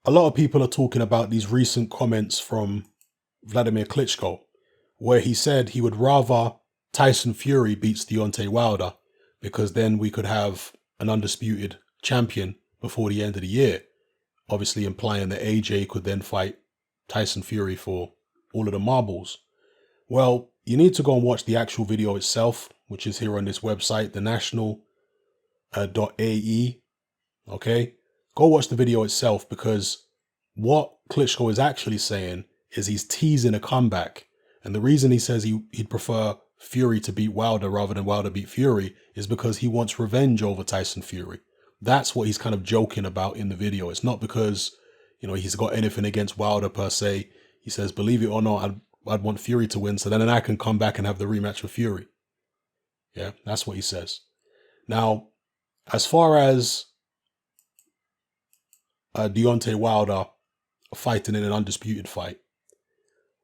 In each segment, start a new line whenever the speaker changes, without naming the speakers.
a lot of people are talking about these recent comments from Wladimir Klitschko, where he said he would rather Tyson Fury beats Deontay Wilder because then we could have an undisputed champion before the end of the year. Obviously implying that AJ could then fight Tyson Fury for all of the marbles. Well, you need to go and watch the actual video itself, which is here on this website, thenational.ae. Okay? Go watch the video itself, because what Klitschko is actually saying is he's teasing a comeback. And the reason he says he'd prefer Fury to beat Wilder rather than Wilder beat Fury is because he wants revenge over Tyson Fury. That's what he's kind of joking about in the video. It's not because, he's got anything against Wilder per se. He says, believe it or not, I'd want Fury to win so then I can come back and have the rematch with Fury. Yeah, that's what he says. Now, as far as Deontay Wilder fighting in an undisputed fight,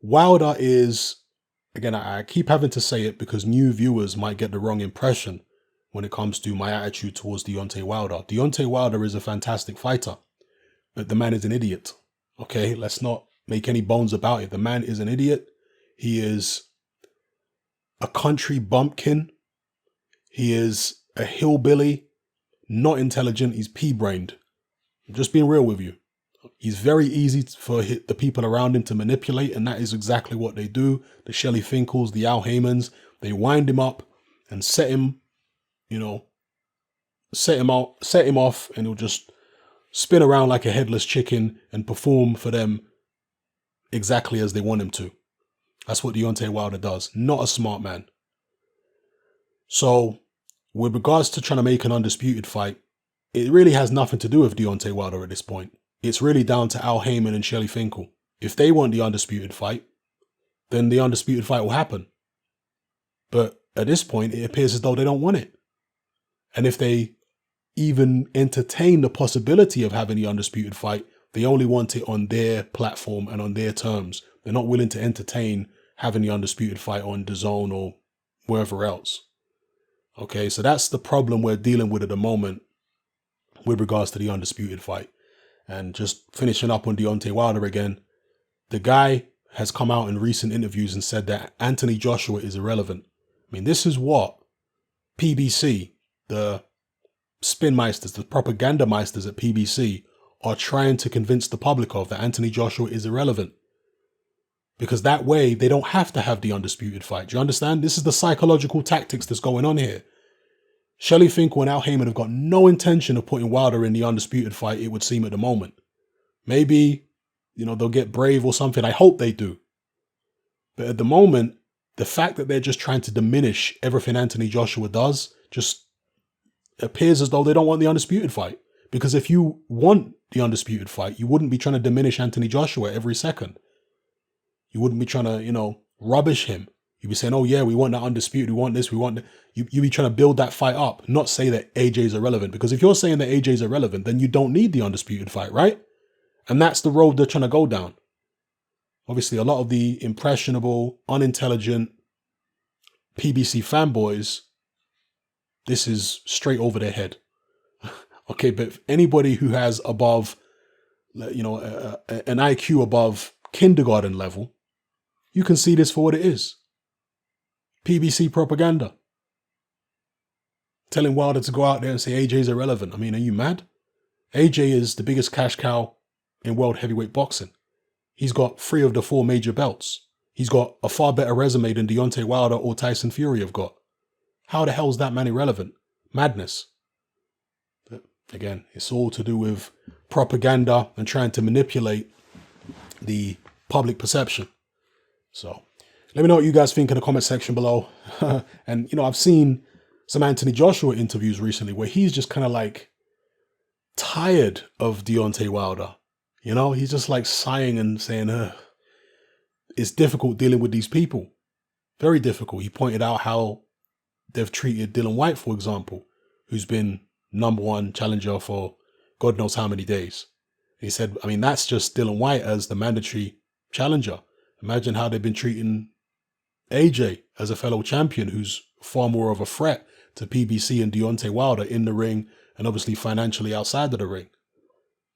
Wilder is, again, I keep having to say it because new viewers might get the wrong impression when it comes to my attitude towards Deontay Wilder. Deontay Wilder is a fantastic fighter, but the man is an idiot. Okay, let's not make any bones about it. The man is an idiot. He is a country bumpkin. He is a hillbilly, not intelligent. He's pea-brained. I'm just being real with you. He's very easy for the people around him to manipulate, and that is exactly what they do. The Shelley Finkles, the Al Haymans, they wind him up and set him off, and he'll just spin around like a headless chicken and perform for them exactly as they want him to. That's what Deontay Wilder does. Not a smart man. So, with regards to trying to make an undisputed fight, it really has nothing to do with Deontay Wilder at this point. It's really down to Al Heyman and Shelley Finkel. If they want the undisputed fight, then the undisputed fight will happen. But at this point, it appears as though they don't want it. And if they even entertain the possibility of having the undisputed fight, they only want it on their platform and on their terms. They're not willing to entertain having the undisputed fight on DAZN or wherever else. Okay, so that's the problem we're dealing with at the moment with regards to the undisputed fight. And just finishing up on Deontay Wilder again, the guy has come out in recent interviews and said that Anthony Joshua is irrelevant. I mean, this is what PBC, the spin meisters, the propaganda meisters at PBC are trying to convince the public of, that Anthony Joshua is irrelevant. Because that way they don't have to have the undisputed fight. Do you understand? This is the psychological tactics that's going on here. Shelley Finkel and Al Heyman have got no intention of putting Wilder in the undisputed fight, it would seem, at the moment. Maybe, they'll get brave or something. I hope they do. But at the moment, the fact that they're just trying to diminish everything Anthony Joshua does just appears as though they don't want the undisputed fight. Because if you want the undisputed fight, you wouldn't be trying to diminish Anthony Joshua every second. You wouldn't be trying to, rubbish him. You'd be saying, oh yeah, we want that undisputed, we want this, we want that. You'd be trying to build that fight up, not say that AJ's irrelevant. Because if you're saying that AJ's irrelevant, then you don't need the undisputed fight, right? And that's the road they're trying to go down. Obviously, a lot of the impressionable, unintelligent PBC fanboys, this is straight over their head. Okay, but anybody who has above, an IQ above kindergarten level, you can see this for what it is. PBC propaganda. Telling Wilder to go out there and say AJ's irrelevant. I mean, are you mad? AJ is the biggest cash cow in world heavyweight boxing. He's got 3 of the 4 major belts. He's got a far better resume than Deontay Wilder or Tyson Fury have got. How the hell is that man irrelevant? Madness. But again, it's all to do with propaganda and trying to manipulate the public perception. So let me know what you guys think in the comment section below. And, I've seen some Anthony Joshua interviews recently where he's just kind of like tired of Deontay Wilder. He's just like sighing and saying, it's difficult dealing with these people. Very difficult. He pointed out how they've treated Dillian Whyte, for example, who's been #1 challenger for God knows how many days. He said, I mean, that's just Dillian Whyte as the mandatory challenger. Imagine how they've been treating AJ as a fellow champion who's far more of a threat to PBC and Deontay Wilder in the ring and obviously financially outside of the ring.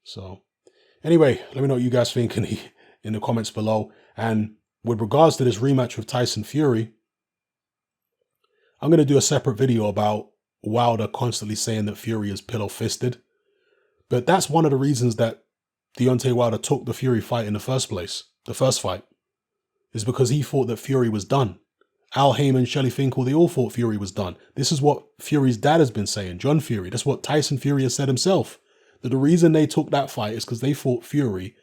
So Anyway, let me know what you guys think in the comments below. And with regards to this rematch with Tyson Fury, I'm going to do a separate video about Wilder constantly saying that Fury is pillow-fisted. But that's one of the reasons that Deontay Wilder took the Fury fight in the first place, the first fight, is because he thought that Fury was done. Al Heyman, Shelley Finkel, they all thought Fury was done. This is what Fury's dad has been saying, John Fury. That's what Tyson Fury has said himself. That the reason they took that fight is because they thought Fury,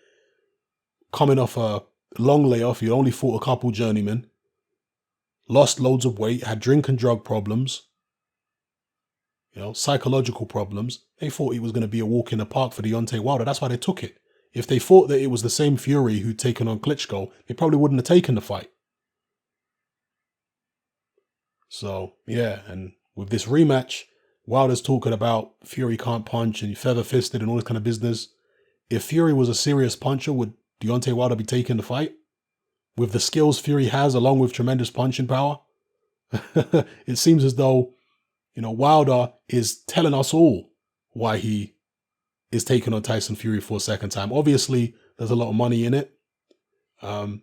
coming off a long layoff, he only fought a couple journeymen, lost loads of weight, had drink and drug problems, psychological problems. They thought it was going to be a walk in the park for Deontay Wilder. That's why they took it. If they thought that it was the same Fury who'd taken on Klitschko, they probably wouldn't have taken the fight. So, yeah, and with this rematch, Wilder's talking about Fury can't punch and feather-fisted and all this kind of business. If Fury was a serious puncher, would Deontay Wilder be taking the fight? With the skills Fury has, along with tremendous punching power? It seems as though, Wilder is telling us all why he is taking on Tyson Fury for a second time. Obviously, there's a lot of money in it. And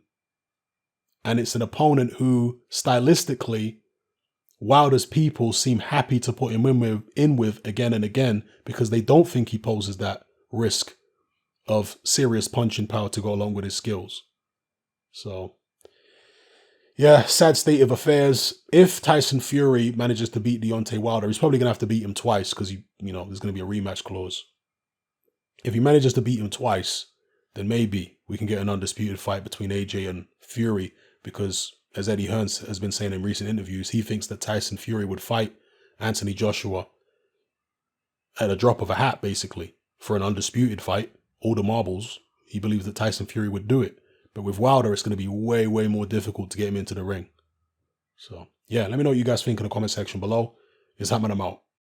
it's an opponent who, stylistically, Wilder's people seem happy to put him in with again and again because they don't think he poses that risk of serious punching power to go along with his skills. So, yeah, sad state of affairs. If Tyson Fury manages to beat Deontay Wilder, he's probably going to have to beat him twice because, there's going to be a rematch clause. If he manages to beat him twice, then maybe we can get an undisputed fight between AJ and Fury because, as Eddie Hearns has been saying in recent interviews, he thinks that Tyson Fury would fight Anthony Joshua at a drop of a hat, basically, for an undisputed fight. All the marbles, he believes that Tyson Fury would do it. But with Wilder, it's going to be way, way more difficult to get him into the ring. So, yeah, let me know what you guys think in the comment section below. It's Hatman, I'm out.